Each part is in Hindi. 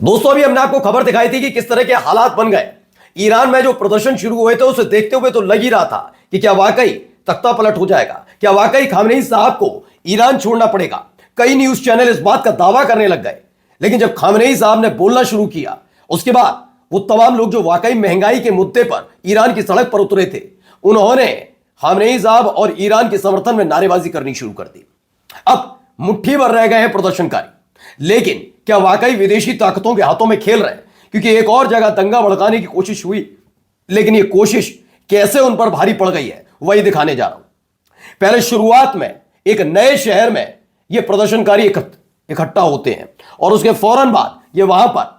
दोस्तों अभी हमने आपको खबर दिखाई थी कि किस तरह के हालात बन गए। ईरान में जो प्रदर्शन शुरू हुए थे उसे देखते हुए तो लग ही रहा था कि क्या वाकई तख्ता पलट हो जाएगा, क्या वाकई खामनेई साहब को ईरान छोड़ना पड़ेगा। कई न्यूज चैनल इस बात का दावा करने लग गए, लेकिन जब खामनेई साहब ने बोलना शुरू किया उसके बाद वो तमाम लोग जो वाकई महंगाई के मुद्दे पर ईरान की सड़क पर उतरे थे, उन्होंने खामनेई साहब और ईरान के समर्थन में नारेबाजी करनी शुरू कर दी। अब मुट्ठी भर रह गए हैं प्रदर्शनकारी, लेकिन क्या वाकई विदेशी ताकतों के हाथों में खेल रहे हैं? क्योंकि एक और जगह दंगा भड़काने की कोशिश हुई, लेकिन यह कोशिश कैसे उन पर भारी पड़ गई है वही दिखाने जा रहा हूं। पहले शुरुआत में एक नए शहर में यह प्रदर्शनकारी इकट्ठा होते हैं और उसके फौरन बाद ये वहां पर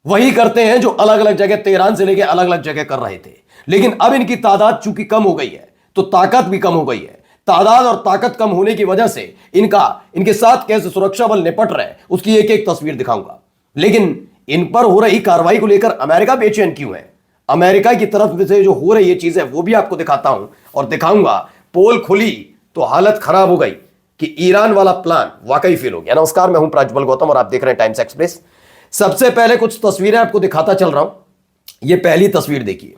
वही करते हैं जो अलग अलग जगह तेहरान से लेकर अलग अलग जगह कर रहे थे। लेकिन अब इनकी तादाद चूंकि कम हो गई है तो ताकत भी कम हो गई है। तादाद और ताकत कम होने की वजह से इनके साथ कैसे सुरक्षा बल निपट रहे हैं उसकी एक एक तस्वीर दिखाऊंगा। लेकिन इन पर हो रही कार्रवाई को लेकर अमेरिका बेचैन क्यों है, अमेरिका की तरफ से जो हो रही ये चीजें वो भी आपको दिखाता हूं और दिखाऊंगा। पोल खुली तो हालत खराब हो गई कि ईरान वाला प्लान वाकई फेल हो गया। नमस्कार, मैं हूं प्राज्वल गौतम और आप देख रहे हैं टाइम्स एक्सप्रेस। सबसे पहले कुछ तस्वीरें आपको दिखाता चल रहा हूं। यह पहली तस्वीर देखिए।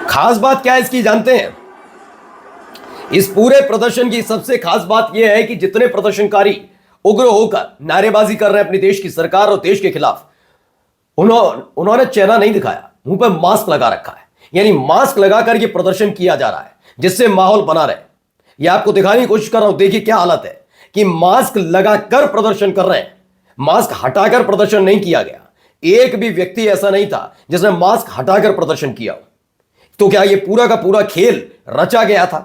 खास बात क्या है इसकी जानते हैं? इस पूरे प्रदर्शन की सबसे खास बात यह है कि जितने प्रदर्शनकारी उग्र होकर नारेबाजी कर रहे हैं अपने देश की सरकार और देश के खिलाफ, उन्होंने चेहरा नहीं दिखाया, मुंह पर मास्क लगा रखा है। यानी मास्क लगाकर यह प्रदर्शन किया जा रहा है जिससे माहौल बना रहे। यह आपको दिखाने की कोशिश कर रहा हूं। देखिए क्या हालत है कि मास्क लगाकर प्रदर्शन कर रहे हैं, मास्क हटाकर प्रदर्शन नहीं किया गया। एक भी व्यक्ति ऐसा नहीं था जिसने मास्क हटाकर प्रदर्शन किया हो। तो क्या यह पूरा का पूरा खेल रचा गया था?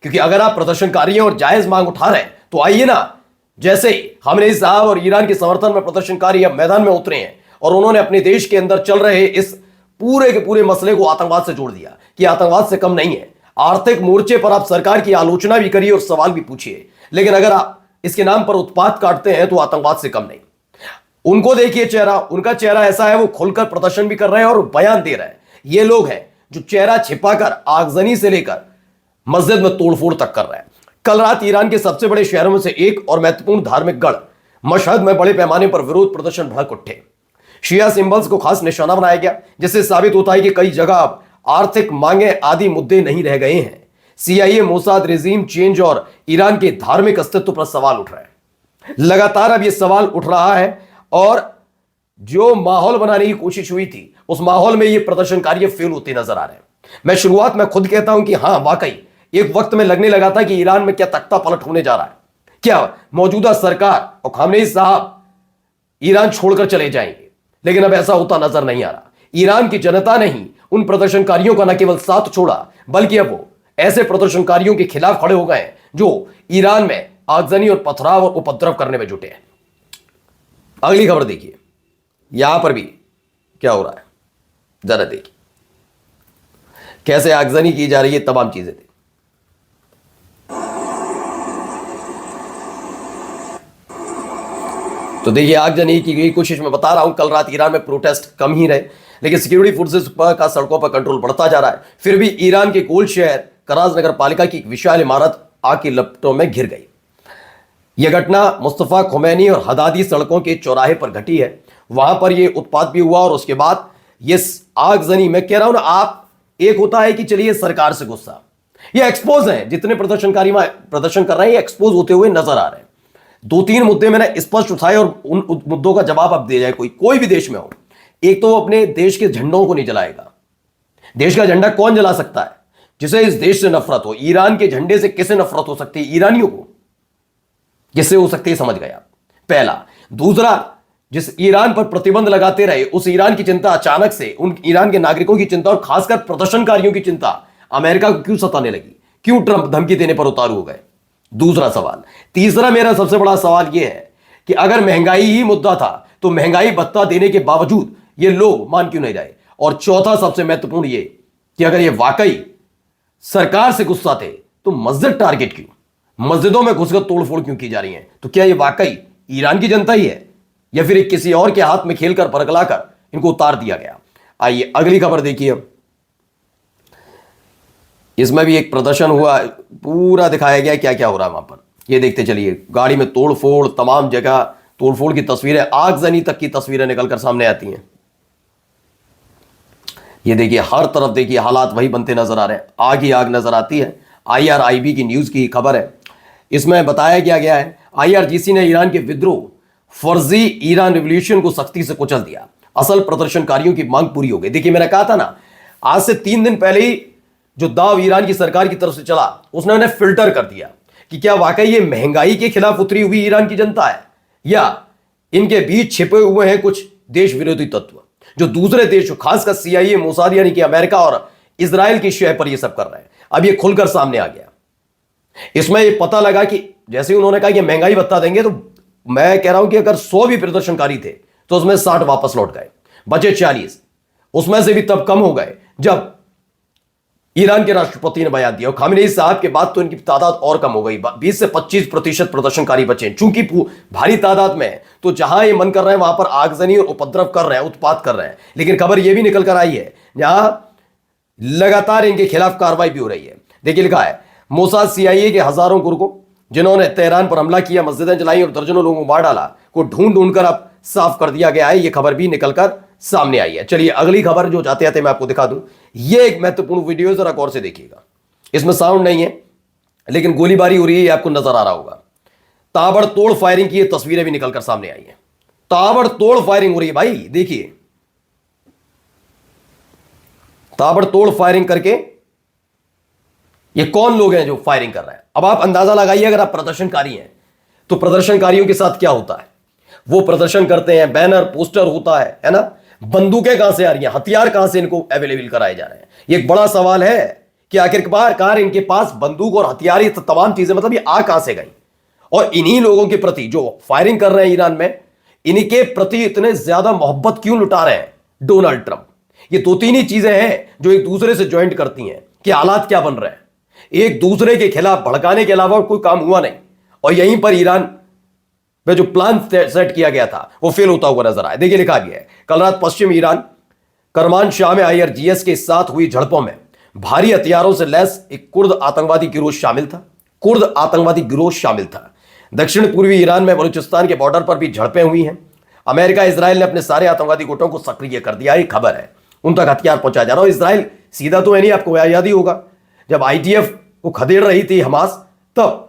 क्योंकि अगर आप प्रदर्शनकारियों और जायज मांग उठा रहे हैं तो आइए ना, जैसे खामनेई साहब और ईरान के समर्थन में प्रदर्शनकारी अब मैदान में उतरे हैं और उन्होंने अपने देश के अंदर चल रहे इस पूरे के पूरे मसले को आतंकवाद से जोड़ दिया कि आतंकवाद से कम नहीं है। आर्थिक मोर्चे पर आप सरकार की आलोचना भी करिए और सवाल भी पूछिए, लेकिन अगर आप इसके नाम पर उत्पात काटते हैं तो आतंकवाद से कम नहीं। उनको देखिए चेहरा, उनका चेहरा ऐसा है, वो खुलकर प्रदर्शन भी कर रहे हैं और बयान दे रहे हैं। ये लोग हैं जो चेहरा छिपाकर आगजनी से लेकर मस्जिद में तोड़फोड़ तक कर रहे हैं। कल रात ईरान के सबसे बड़े शहरों में से एक और महत्वपूर्ण धार्मिक गढ़ मशहद में बड़े पैमाने पर विरोध प्रदर्शन भड़क उठे। शिया सिंबल्स को खास निशाना बनाया गया, जिससे साबित होता है कि कई जगह अब आर्थिक मांगे आदि मुद्दे नहीं रह गए हैं। सीआईए, मोसाद, रेजीम चेंज और ईरान के धार्मिक अस्तित्व पर सवाल उठ रहे हैं। लगातार अब यह सवाल उठ रहा है और जो माहौल बनाने की कोशिश हुई थी उस माहौल में ये प्रदर्शनकारी फेल होते नजर आ रहे हैं। मैं शुरुआत में खुद कहता हूं कि हां, वाकई एक वक्त में लगने लगा था कि ईरान में क्या तख्ता पलट होने जा रहा है, क्या मौजूदा सरकार और खामनेई साहब ईरान छोड़कर चले जाएंगे। लेकिन अब ऐसा होता नजर नहीं आ रहा। ईरान की जनता ने ही उन प्रदर्शनकारियों का न केवल साथ छोड़ा, बल्कि अब वो ऐसे प्रदर्शनकारियों के खिलाफ खड़े हो गए हैं जो ईरान में आगजनी और पथराव और उपद्रव करने में जुटे हैं। अगली खबर देखिए, यहां पर भी क्या हो रहा है जरा देखिए, कैसे आगजनी की जा रही है, तमाम चीजें देखिए। तो देखिए आगजनी की गई कोशिश मैं बता रहा हूं। कल रात ईरान में प्रोटेस्ट कम ही रहे, लेकिन सिक्योरिटी फोर्सेस का सड़कों पर कंट्रोल बढ़ता जा रहा है। फिर भी ईरान के गोल्ड शहर कराज नगर पालिका की एक विशाल इमारत आग की लपटों में घिर गई। यह घटना मुस्तफा खुमैनी और हदादी सड़कों के चौराहे पर घटी है। वहां पर यह उत्पात भी हुआ और उसके बाद ये आगजनी, मैं कह रहा हूं ना, आप एक होता है कि चलिए सरकार से गुस्सा, ये एक्सपोज है। जितने प्रदर्शनकारी प्रदर्शन कर रहे हैं ये एक्सपोज होते हुए नजर आ रहे हैं। दो तीन मुद्दे मैंने स्पष्ट उठाए और उन मुद्दों का जवाब अब दे जाए कोई भी देश में हो। एक तो अपने देश के झंडों को नहीं जलाएगा। देश का झंडा कौन जला सकता है? जिसे इस देश से नफरत हो। ईरान के झंडे से किसे नफरत हो सकती है? ईरानियों को। किससे हो सकती है समझ गए आप, पहला। दूसरा, जिस ईरान पर प्रतिबंध लगाते रहे उस ईरान की चिंता अचानक से उन ईरान के नागरिकों की चिंता और खासकर प्रदर्शनकारियों की चिंता अमेरिका को क्यों सताने लगी? क्यों ट्रंप धमकी देने पर उतारू हो गए? दूसरा सवाल। तीसरा मेरा सबसे बड़ा सवाल यह है कि अगर महंगाई ही मुद्दा था तो महंगाई भत्ता देने के बावजूद ये लोग मान क्यों नहीं रहे? और चौथा सबसे महत्वपूर्ण ये कि अगर ये वाकई सरकार से गुस्सा थे तो मस्जिद टारगेट क्यों, मस्जिदों में घुसकर तोड़फोड़ क्यों की जा रही है? तो क्या ये वाकई ईरान की जनता ही है या फिर एक किसी और के हाथ में खेलकर परगलाकर इनको उतार दिया गया? आइए अगली खबर देखिए। इसमें भी एक प्रदर्शन हुआ, पूरा दिखाया गया क्या क्या हो रहा है वहां पर। ये देखते चलिए, गाड़ी में तोड़फोड़, तमाम जगह तोड़फोड़ की तस्वीरें, आगजनी तक की तस्वीरें निकलकर सामने आती हैं। ये देखिए हर तरफ देखिए हालात वही बनते नजर आ रहे हैं, आग ही आग नजर आती है। IRIB की न्यूज की खबर है, इसमें बताया गया है IRGC ने ईरान के विद्रोह, फर्जी ईरान रिवॉल्यूशन को सख्ती से कुचल दिया, असल प्रदर्शनकारियों की मांग पूरी हो गई। देखिए मैंने कहा था ना, आज से 3 दिन पहले ही जो दाव ईरान की सरकार की तरफ से चला, उसने उन्हें फिल्टर कर दिया कि क्या वाकई ये महंगाई के खिलाफ उतरी हुई ईरान की जनता है या इनके बीच छिपे हुए हैं कुछ देश विरोधी तत्व जो दूसरे देशों, खासकर CIA, मोसाद यानी कि अमेरिका और इजराइल की शय पर ये सब कर रहे हैं। अब ये खुलकर सामने आ गया। इसमें ये पता लगा कि जैसे उन्होंने कहा कि महंगाई भत्ता देंगे, तो मैं कह रहा हूं कि अगर 100 भी प्रदर्शनकारी थे तो उसमें 60 वापस लौट गए, बचे 40। उसमें से भी तब कम हो गए जब ईरान के राष्ट्रपति ने बयान दिया। और खामेनेई साहब के बाद तो इनकी तादाद और कम हो गई, 20 से 25% प्रदर्शनकारी बचे। चूंकि भारी तादाद में है तो जहां ये मन कर रहे हैं वहां पर आगजनी और उपद्रव कर रहे हैं, उत्पात कर रहे हैं। लेकिन खबर यह भी निकल कर आई है जहां लगातार इनके खिलाफ कार्रवाई भी हो रही है। देखिए लिखा है, मोसाद CIA के हजारों गुर्गों जिन्होंने तेहरान पर हमला किया, मस्जिदें जलाई और दर्जनों लोगों को मार डाला, को ढूंढ ढूंढकर अब साफ कर दिया गया है। यह खबर भी निकलकर सामने आई है। चलिए अगली खबर जो जाते आते मैं आपको दिखा दूं। यह एक महत्वपूर्ण वीडियो, जरा गौर से देखिएगा। इसमें साउंड नहीं है लेकिन गोलीबारी हो रही है, आपको नजर आ रहा होगा। ताबड़तोड़ फायरिंग की तस्वीरें भी निकलकर सामने आई है। ताबड़तोड़ फायरिंग हो रही है भाई, देखिए ताबड़तोड़ फायरिंग करके ये कौन लोग हैं जो फायरिंग कर रहे हैं? अब आप अंदाजा लगाइए, अगर आप प्रदर्शनकारी हैं तो प्रदर्शनकारियों के साथ क्या होता है। वो प्रदर्शन करते हैं, बैनर पोस्टर होता है ना। बंदूकें कहां से आ रही हैं, हथियार कहां से इनको अवेलेबल कराए जा रहे हैं? ये एक बड़ा सवाल है कि आखिरकार इनके पास बंदूक और हथियार, ये तमाम चीजें, मतलब ये आ कहां से गई? और इन्हीं लोगों के प्रति जो फायरिंग कर रहे हैं ईरान में, इनके प्रति इतने ज्यादा मोहब्बत क्यों लुटा रहे हैं डोनाल्ड ट्रंप? ये 2-3 ही चीजें हैं जो एक दूसरे से ज्वाइंट करती हैं कि हालात क्या बन रहे हैं। एक दूसरे के खिलाफ भड़काने के अलावा कोई काम हुआ नहीं, और यहीं पर ईरान में जो प्लान सेट किया गया था वो फेल होता हुआ नजर आया। देखिए लिखा गया है, कल रात पश्चिम ईरान करमान शाह में IRGS के साथ हुई झड़पों में भारी हथियारों से लैस एक कुर्द आतंकवादी गिरोह शामिल था। दक्षिण पूर्वी ईरान में बलूचिस्तान के बॉर्डर पर भी झड़पें हुई हैं। अमेरिका इजराइल ने अपने सारे आतंकवादी गुटों को सक्रिय कर दिया। एक खबर है, उन तक हथियार पहुंचाया जा रहा है। इजराइल सीधा तो है नहीं, आपको याद ही होगा जब IDF को खदेड़ रही थी हमास, तब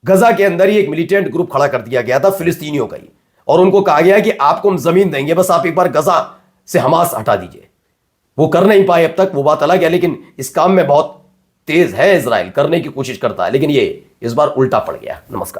गजा के अंदर ही एक मिलिटेंट ग्रुप खड़ा कर दिया गया था फिलिस्तीनियों का ही, और उनको कहा गया कि आपको हम जमीन देंगे, बस आप एक बार गजा से हमास हटा दीजिए। वो कर नहीं पाए अब तक, वो बात अलग है, लेकिन इस काम में बहुत तेज है इजराइल, करने की कोशिश करता है, लेकिन ये इस बार उल्टा पड़ गया। नमस्कार।